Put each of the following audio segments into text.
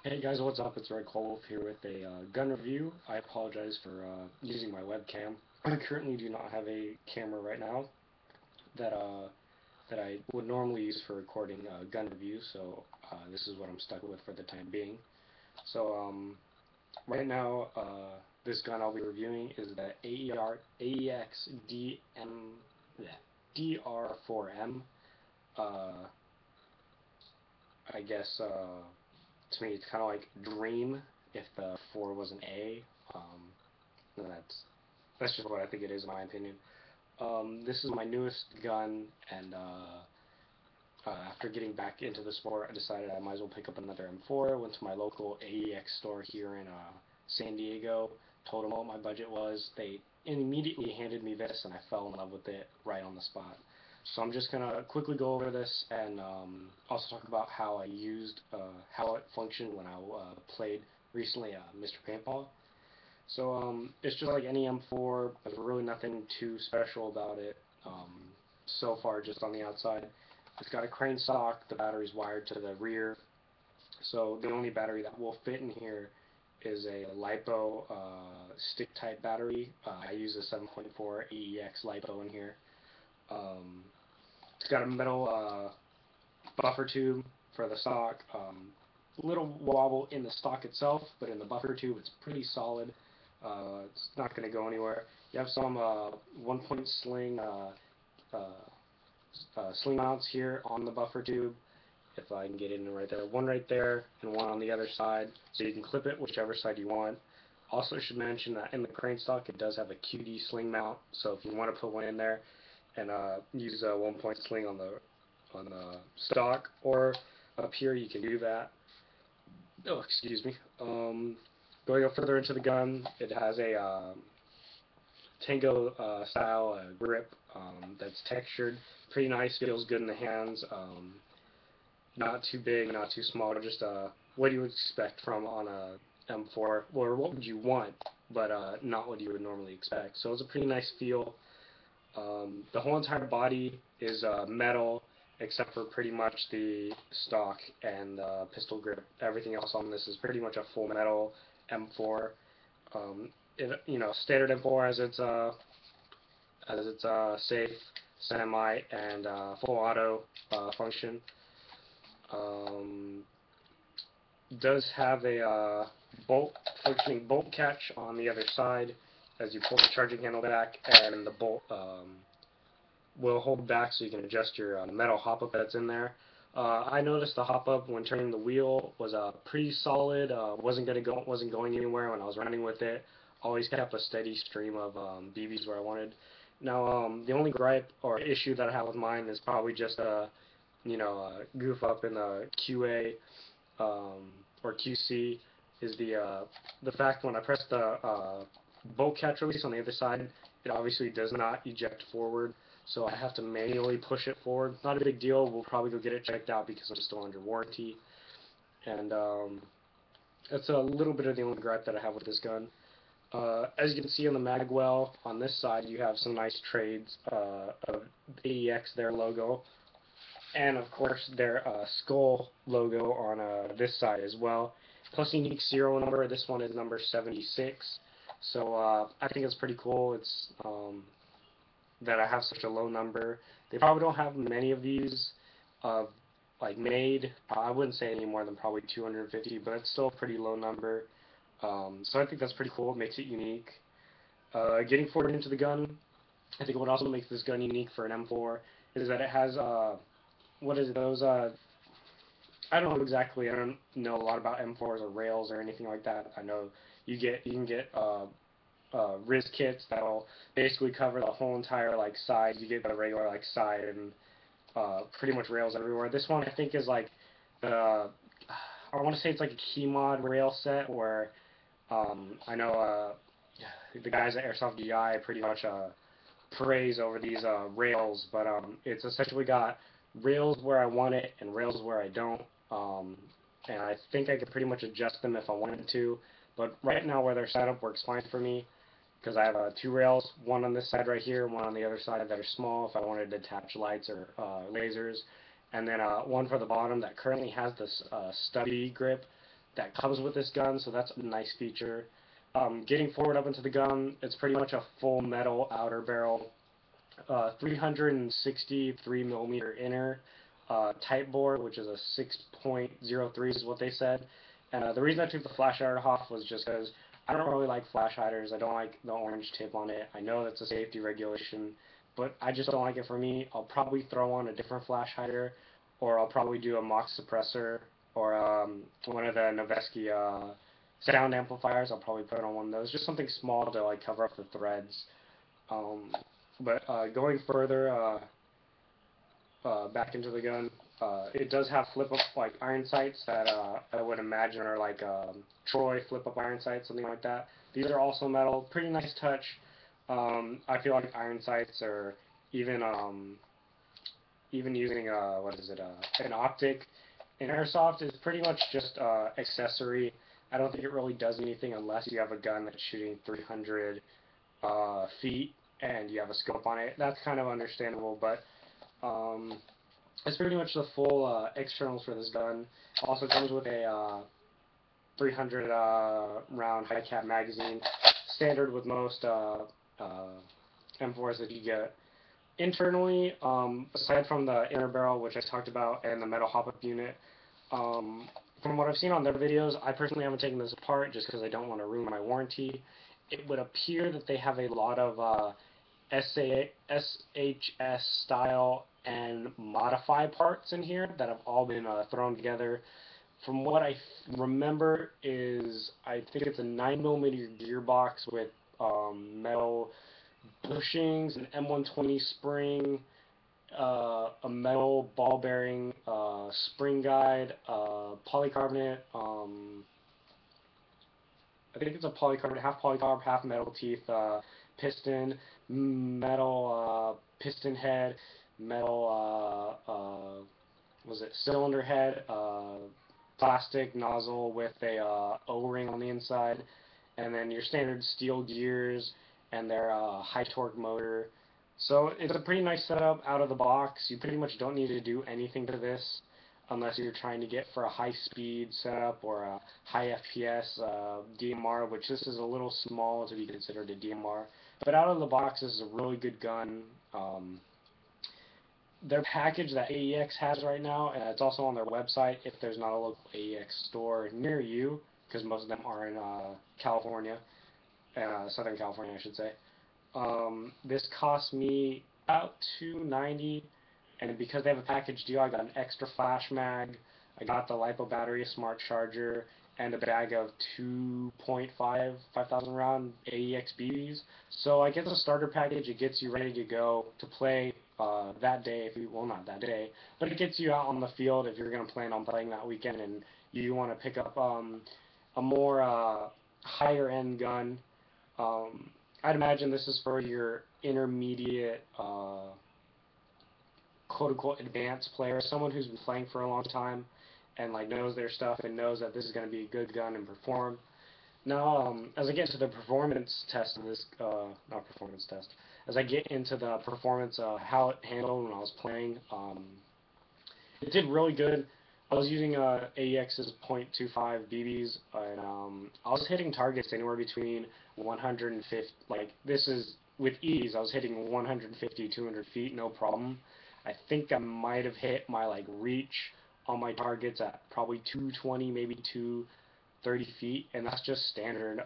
Hey guys, what's up? It's Red Wolf here with a gun review. I apologize for using my webcam. I currently do not have a camera right now that that I would normally use for recording gun reviews, so this is what I'm stuck with for the time being. So right now, this gun I'll be reviewing is the AEX DR4M. Uh, I guess to me it's kind of like Dream if the 4 was an A. Um, and that's just what I think it is in my opinion. This is my newest gun, and after getting back into the sport, I decided I might as well pick up another M4. Went to my local AEX store here in San Diego, told them what my budget was. They immediately handed me this, and I fell in love with it right on the spot. So I'm just gonna quickly go over this and also talk about how it functioned when I played recently Mr. Paintball. So it's just like any M4. There's really nothing too special about it so far, just on the outside. It's got a crane stock. The battery's wired to the rear. So the only battery that will fit in here is a LiPo stick type battery. I use a 7.4 AEX LiPo in here. Um, it's got a metal buffer tube for the stock. Little wobble in the stock itself, but in the buffer tube it's pretty solid. It's not going to go anywhere. You have some one-point sling mounts here on the buffer tube. If I can get in right there, one right there and one on the other side, so you can clip it whichever side you want. Also should mention that in the crane stock it does have a QD sling mount, so if you want to put one in there and use a one-point sling on the stock or up here, you can do that. Oh, excuse me. Going up further into the gun, it has a Tango style grip that's textured, pretty nice, feels good in the hands. Not too big, not too small, just what you would expect from on a M4, or what would you want, but not what you would normally expect. So it's a pretty nice feel. The whole entire body is metal, except for pretty much the stock and the pistol grip. Everything else on this is pretty much a full metal M4. Standard M4 as its safe, semi, and full auto function. Um, does have a functioning bolt catch on the other side as you pull the charging handle back, and the bolt will hold back so you can adjust your metal hop-up that's in there. I noticed the hop-up when turning the wheel was pretty solid. Wasn't going anywhere when I was running with it. Always kept a steady stream of BBs where I wanted. Now, the only gripe or issue that I have with mine is probably just goof up in the QA or QC is the fact when I press the bolt catch release on the other side, it obviously does not eject forward, so I have to manually push it forward. Not a big deal. We'll probably go get it checked out because I'm still under warranty, and that's a little bit of the only gripe that I have with this gun. As you can see on the magwell on this side, you have some nice trades of AEX, their logo, and of course their skull logo on this side as well. Plus unique serial number. This one is number 76. So I think it's pretty cool. It's that I have such a low number. They probably don't have many of these like made. I wouldn't say any more than probably 250, but it's still a pretty low number. So I think that's pretty cool. It makes it unique. Getting forward into the gun, I think what also makes this gun unique for an M4 is that it has what is it, those I don't know exactly. I don't know a lot about M4s or rails or anything like that. I know you can get Riz kits that'll basically cover the whole entire like side. You get the regular like side and pretty much rails everywhere. This one I think is like the I want to say it's like a key mod rail set where I know the guys at Airsoft DI pretty much praise over these rails, but it's essentially got rails where I want it and rails where I don't. Um, and I think I could pretty much adjust them if I wanted to. But right now where they're set up works fine for me because I have two rails, one on this side right here, one on the other side that are small if I wanted to attach lights or lasers, and then one for the bottom that currently has this stubby grip. that comes with this gun, so that's a nice feature. Getting forward up into the gun, it's pretty much a full metal outer barrel, 363 millimeter inner, tight bore, which is a 6.03 is what they said. And the reason I took the flash hider off was just because I don't really like flash hiders. I don't like the orange tip on it. I know that's a safety regulation, but I just don't like it for me. I'll probably throw on a different flash hider, or I'll probably do a Mox suppressor, or one of the Noveski sound amplifiers. I'll probably put on one of those, just something small to like cover up the threads. Um, but going further back into the gun, it does have flip-up like iron sights that I would imagine are like Troy flip-up iron sights, something like that. These are also metal, pretty nice touch. I feel like iron sights or even even using what is it, an optic in Airsoft is pretty much just accessory. I don't think it really does anything unless you have a gun that's shooting 300 feet and you have a scope on it. That's kind of understandable, but that's pretty much the full externals for this gun. Also comes with a 300 round high cap magazine, standard with most M4s that you get. Internally, aside from the inner barrel, which I talked about, and the metal hop-up unit, from what I've seen on their videos, I personally haven't taken this apart just because I don't want to ruin my warranty. It would appear that they have a lot of SHS style and modify parts in here that have all been thrown together. From what I remember is, I think it's a 9mm gearbox with metal bushings, an M120 spring, a metal ball bearing spring guide, polycarbonate, I think it's a polycarbonate, half polycarb, half metal teeth, piston, metal piston head, metal was it cylinder head, plastic nozzle with a O-ring on the inside, and then your standard steel gears and their high torque motor. So it's a pretty nice setup out of the box. You pretty much don't need to do anything to this unless you're trying to get for a high speed setup or a high FPS DMR, which this is a little small to be considered a DMR. But out of the box, this is a really good gun. Their package that AEX has right now, and it's also on their website if there's not a local AEX store near you, because most of them are in California, Southern California I should say. This cost me about $290, and because they have a package deal, I got an extra flash mag, I got the LiPo battery, a smart charger, and a bag of 5,000 round AEX BBs. So I get the starter package. It gets you ready to go to play that day, if you, well, not that day, but it gets you out on the field if you're going to plan on playing that weekend and you want to pick up a more higher end gun. I'd imagine this is for your intermediate, quote-unquote advanced player, someone who's been playing for a long time and like knows their stuff and knows that this is going to be a good gun and perform. Now, as I get into the performance test of this, not performance test, as I get into the performance, how it handled when I was playing, it did really good. I was using AEX's .25 BBs, and I was hitting targets anywhere between 150, like this is with ease. I was hitting 150, 200 feet, no problem. I think I might have hit my like reach on my targets at probably 220, maybe 230 feet, and that's just standard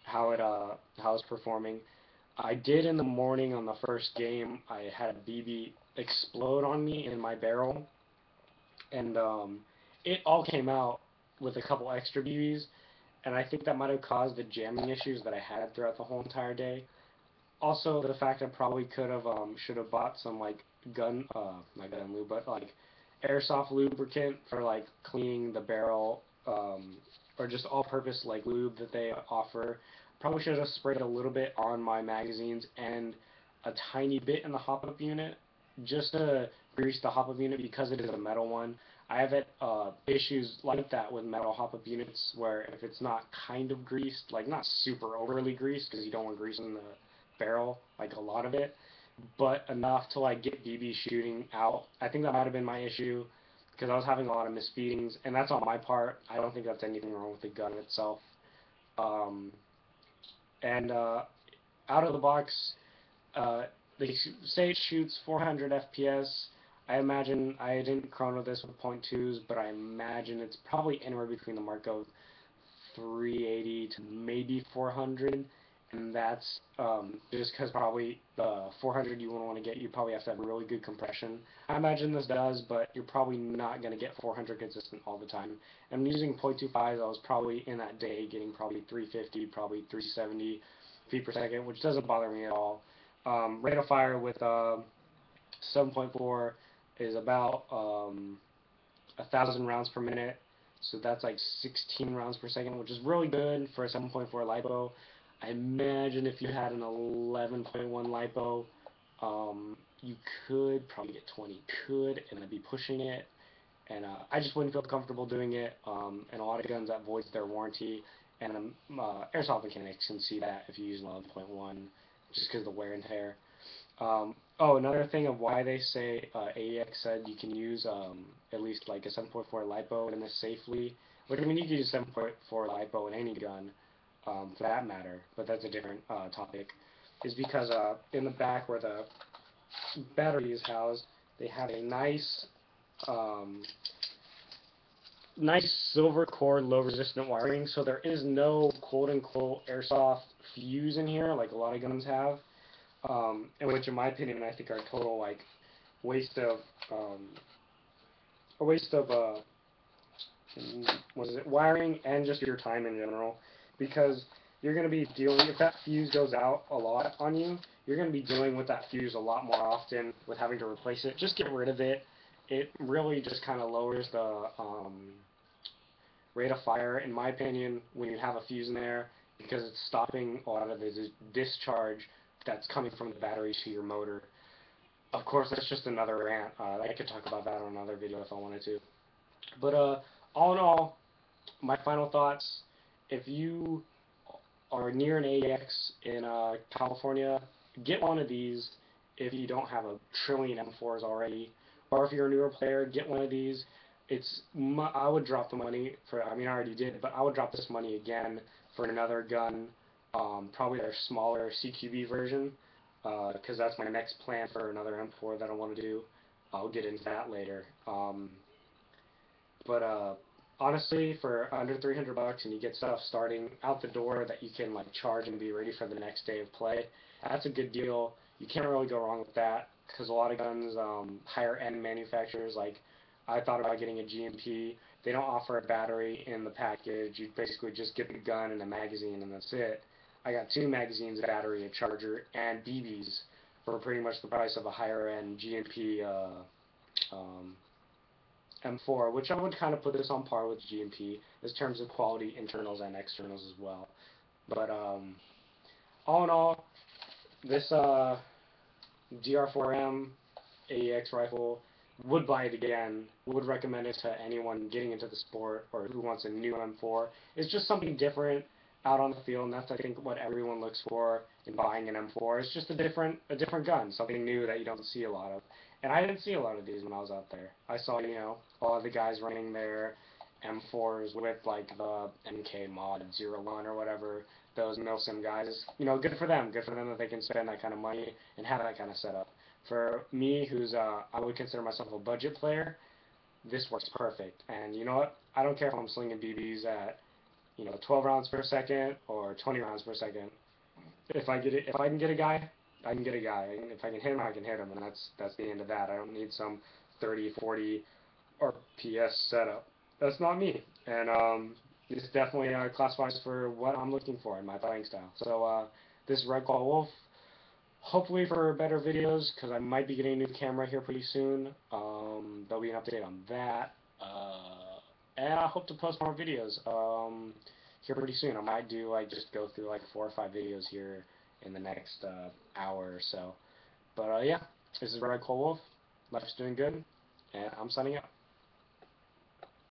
how it's performing. I did in the morning on the first game. I had a BB explode on me in my barrel, and it all came out with a couple extra BBs, and I think that might have caused the jamming issues that I had throughout the whole entire day. Also, the fact I probably could have should have bought some like not gun lube, but like airsoft lubricant for like cleaning the barrel, or just all-purpose like lube that they offer. Probably should have sprayed a little bit on my magazines and a tiny bit in the hop-up unit, just to grease the hop-up unit because it is a metal one. I have issues like that with metal hop-up units where if it's not kind of greased, like not super overly greased because you don't want grease in the barrel, like a lot of it, but enough to like get BB shooting out. I think that might have been my issue. because I was having a lot of misfeedings, and that's on my part. I don't think that's anything wrong with the gun itself. Um, and out of the box, uh, they say it shoots 400 FPS. I imagine, I didn't chrono this with .2s, but I imagine it's probably anywhere between the mark of 380 to maybe 400, and that's just because probably the 400 you want to get, you probably have to have really good compression. I imagine this does, but you're probably not going to get 400 consistent all the time. I'm using .25s. I was probably in that day getting probably 350, probably 370 feet per second, which doesn't bother me at all. Rate of fire with 7.4 is about 1,000 rounds per minute, so that's like 16 rounds per second, which is really good for a 7.4 LiPo. I imagine if you had an 11.1 LiPo, you could probably get 20. Could, and I'd be pushing it, and I just wouldn't feel comfortable doing it. And a lot of guns that voids their warranty, and airsoft mechanics can see that if you use an 11.1, just because of the wear and tear. Another thing of why they say AEX said you can use at least like a 7.4 LiPo in this safely, which I mean you can use 7.4 LiPo in any gun for that matter, but that's a different topic, is because in the back where the battery is housed, they have a nice silver core low resistant wiring, so there is no quote unquote airsoft fuse in here like a lot of guns have. And which, in my opinion, I think are a total like waste of wiring and just your time in general, because you're going to be dealing, if that fuse goes out a lot on you, you're going to be dealing with that fuse a lot more often with having to replace it. Just get rid of it. It really just kind of lowers the rate of fire, in my opinion, when you have a fuse in there, because it's stopping a lot of the discharge that's coming from the battery to your motor. Of course, that's just another rant. I could talk about that on another video if I wanted to. But all in all, my final thoughts: if you are near an AEX in California, get one of these if you don't have a trillion M4s already. Or if you're a newer player, get one of these. I would drop the money for, I mean I already did, but I would drop this money again for another gun, probably their smaller CQB version, because that's my next plan for another M4 that I want to do. I'll get into that later. But honestly, for under 300 bucks and you get stuff starting out the door that you can like charge and be ready for the next day of play, that's a good deal. You can't really go wrong with that, because a lot of guns, higher end manufacturers, like I thought about getting a GMP. They don't offer a battery in the package. You basically just get the gun and a magazine, and that's it. I got 2 magazines, a battery, a charger, and BBs for pretty much the price of a higher end GMP M4, which I would kind of put this on par with GMP in terms of quality, internals and externals as well. But all in all, this DR4M AEX rifle, would buy it again, would recommend it to anyone getting into the sport or who wants a new M4. It's just something different out on the field, and that's I think what everyone looks for in buying an M4. It's just a different gun, something new that you don't see a lot of. And I didn't see a lot of these when I was out there. I saw, you know, a lot of the guys running their M4s with like the MK mod 01 or whatever, those milsim guys. You know, good for them that they can spend that kind of money and have that kind of setup. For me, who's I would consider myself a budget player, this works perfect. And you know what? I don't care if I'm slinging BBs at, you know, 12 rounds per second or 20 rounds per second. If I can get a guy, I can get a guy. If I can hit him, I can hit him, and that's the end of that. I don't need some 30, 40 RPS setup. That's not me. And this definitely classifies for what I'm looking for in my playing style. So this is Red Claw Wolf. Hopefully for better videos, because I might be getting a new camera here pretty soon. There'll be an update on that. And I hope to post more videos here pretty soon. I might do like just go through like 4 or 5 videos here in the next hour or so. But yeah, this is Red Claw Wolf. Life's doing good, and I'm signing out.